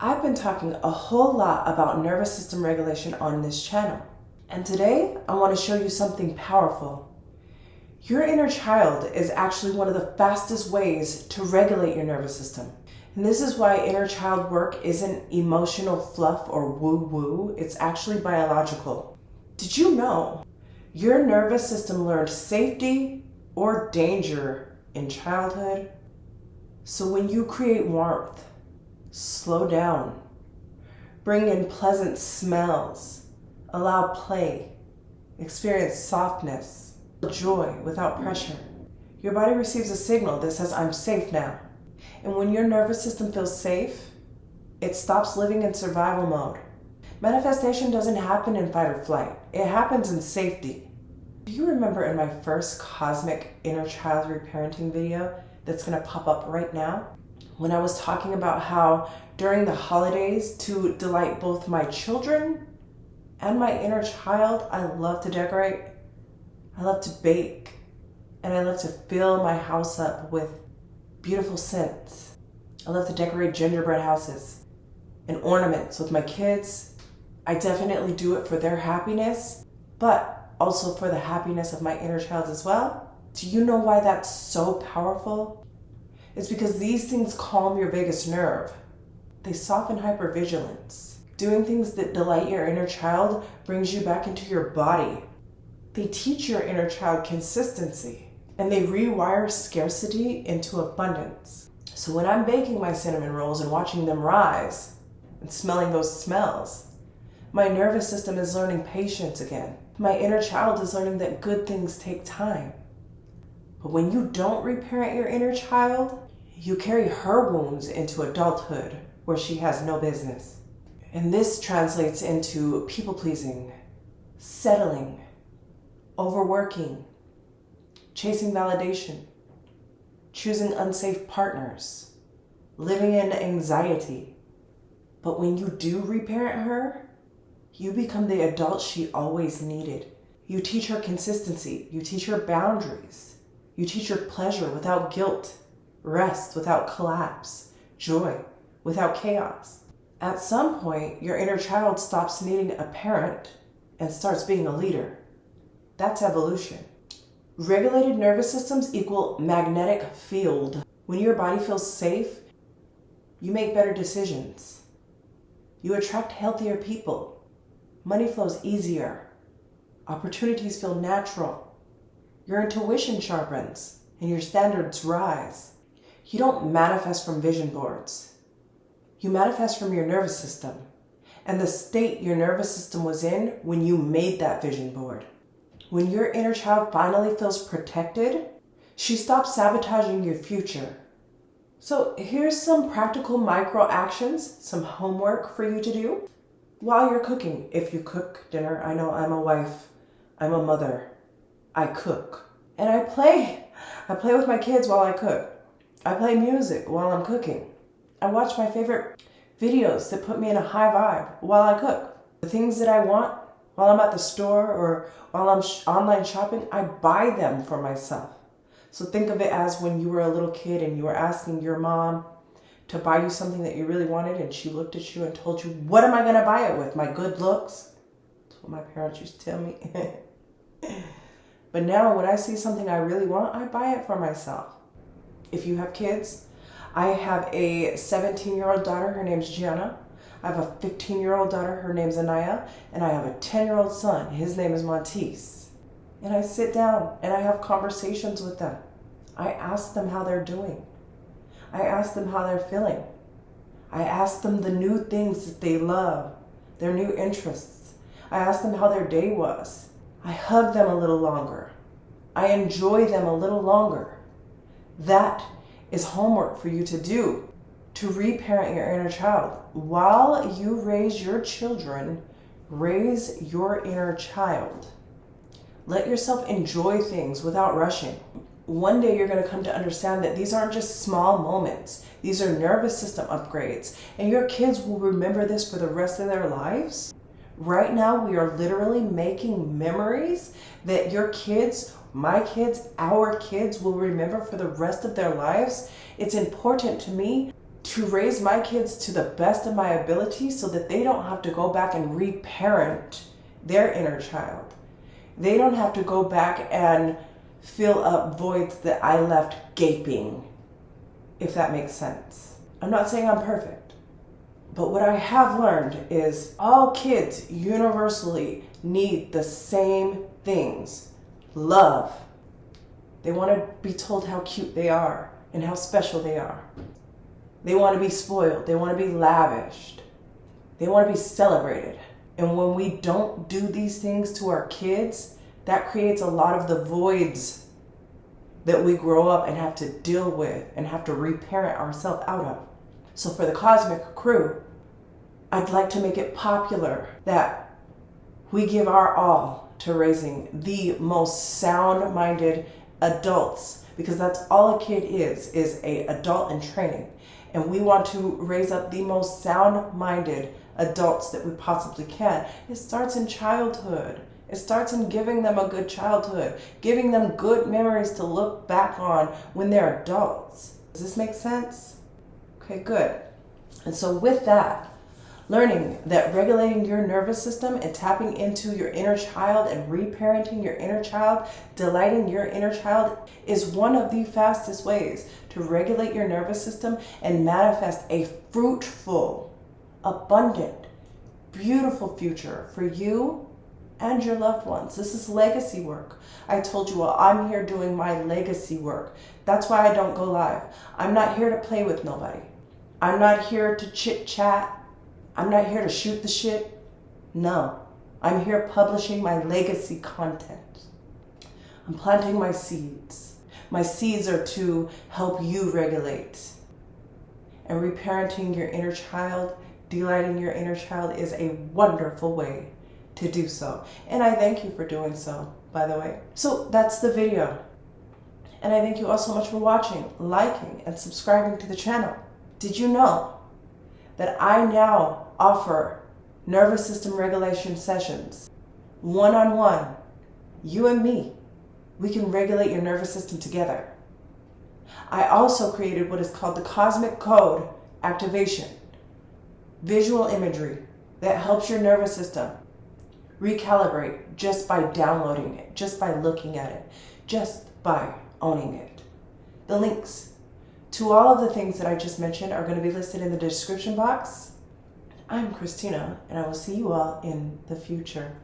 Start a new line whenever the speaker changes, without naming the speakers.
I've been talking a whole lot about nervous system regulation on this channel, and today I want to show you something powerful. Your inner child is actually one of the fastest ways to regulate your nervous system. And this is why inner child work isn't emotional fluff or woo-woo, it's actually biological. Did you know your nervous system learned safety or danger in childhood? So when you create warmth, slow down, bring in pleasant smells, allow play, experience softness, joy without pressure, your body receives a signal that says, I'm safe now. And when your nervous system feels safe, it stops living in survival mode. Manifestation doesn't happen in fight or flight. It happens in safety. Do you remember in my first cosmic inner child reparenting video that's going to pop up right now, when I was talking about how during the holidays, to delight both my children and my inner child, I love to decorate, I love to bake, and I love to fill my house up with beautiful scents. I love to decorate gingerbread houses and ornaments with my kids. I definitely do it for their happiness, but also for the happiness of my inner child as well. Do you know why that's so powerful? It's because these things calm your vagus nerve. They soften hypervigilance. Doing things that delight your inner child brings you back into your body. They teach your inner child consistency, and they rewire scarcity into abundance. So when I'm baking my cinnamon rolls and watching them rise and smelling those smells, my nervous system is learning patience again. My inner child is learning that good things take time. But when you don't reparent your inner child, you carry her wounds into adulthood where she has no business. And this translates into people-pleasing, settling, overworking, chasing validation, choosing unsafe partners, living in anxiety. But when you do reparent her, you become the adult she always needed. You teach her consistency. You teach her boundaries. You teach her pleasure without guilt, rest without collapse, joy without chaos. At some point, your inner child stops needing a parent and starts being a leader. That's evolution. Regulated nervous systems equal magnetic field. When your body feels safe, you make better decisions. You attract healthier people. Money flows easier. Opportunities feel natural. Your intuition sharpens and your standards rise. You don't manifest from vision boards. You manifest from your nervous system and the state your nervous system was in when you made that vision board. When your inner child finally feels protected, she stops sabotaging your future. So here's some practical micro actions, some homework for you to do while you're cooking. If you cook dinner, I know I'm a wife, I'm a mother, I cook. And I play with my kids while I cook. I play music while I'm cooking. I watch my favorite videos that put me in a high vibe while I cook. The things that I want while I'm at the store or while I'm online shopping, I buy them for myself. So think of it as when you were a little kid and you were asking your mom to buy you something that you really wanted, and she looked at you and told you, what am I going to buy it with? My good looks? That's what my parents used to tell me. But now when I see something I really want, I buy it for myself. If you have kids, I have a 17-year-old daughter, her name's Gianna. I have a 15-year-old daughter, her name's Anaya. And I have a 10-year-old son, his name is Montis. And I sit down and I have conversations with them. I ask them how they're doing. I ask them how they're feeling. I ask them the new things that they love, their new interests. I ask them how their day was. I hug them a little longer. I enjoy them a little longer. That is homework for you to do to reparent your inner child. While you raise your children, raise your inner child. Let yourself enjoy things without rushing. One day you're going to come to understand that these aren't just small moments. These are nervous system upgrades. And your kids will remember this for the rest of their lives. Right now, we are literally making memories that your kids, my kids, our kids will remember for the rest of their lives. It's important to me to raise my kids to the best of my ability so that they don't have to go back and reparent their inner child. They don't have to go back and fill up voids that I left gaping, if that makes sense. I'm not saying I'm perfect, but what I have learned is all kids universally need the same things. Love. They want to be told how cute they are and how special they are. They want to be spoiled. They want to be lavished. They want to be celebrated. And when we don't do these things to our kids, that creates a lot of the voids that we grow up and have to deal with and have to reparent ourselves out of. So for the Cosmic Crew, I'd like to make it popular that we give our all to raising the most sound-minded adults, because that's all a kid is a adult in training. And we want to raise up the most sound-minded adults that we possibly can. It starts in childhood. It starts in giving them a good childhood, giving them good memories to look back on when they're adults. Does this make sense? Okay, good. And so with that, learning that regulating your nervous system and tapping into your inner child and reparenting your inner child, delighting your inner child, is one of the fastest ways to regulate your nervous system and manifest a fruitful, abundant, beautiful future for you and your loved ones. This is legacy work. I told you all, I'm here doing my legacy work. That's why I don't go live. I'm not here to play with nobody. I'm not here to chit chat. I'm not here to shoot the shit. No, I'm here publishing my legacy content. I'm planting my seeds. My seeds are to help you regulate. And reparenting your inner child, delighting your inner child is a wonderful way to do so. And I thank you for doing so, by the way. So that's the video. And I thank you all so much for watching, liking, and subscribing to the channel. Did you know that I now offer nervous system regulation sessions, one-on-one, you and me? We can regulate your nervous system together. I also created what is called the Cosmic Code Activation, visual imagery that helps your nervous system recalibrate just by downloading it, just by looking at it, just by owning it. The links to all of the things that I just mentioned are going to be listed in the description box. I'm Christina, and I will see you all in the future.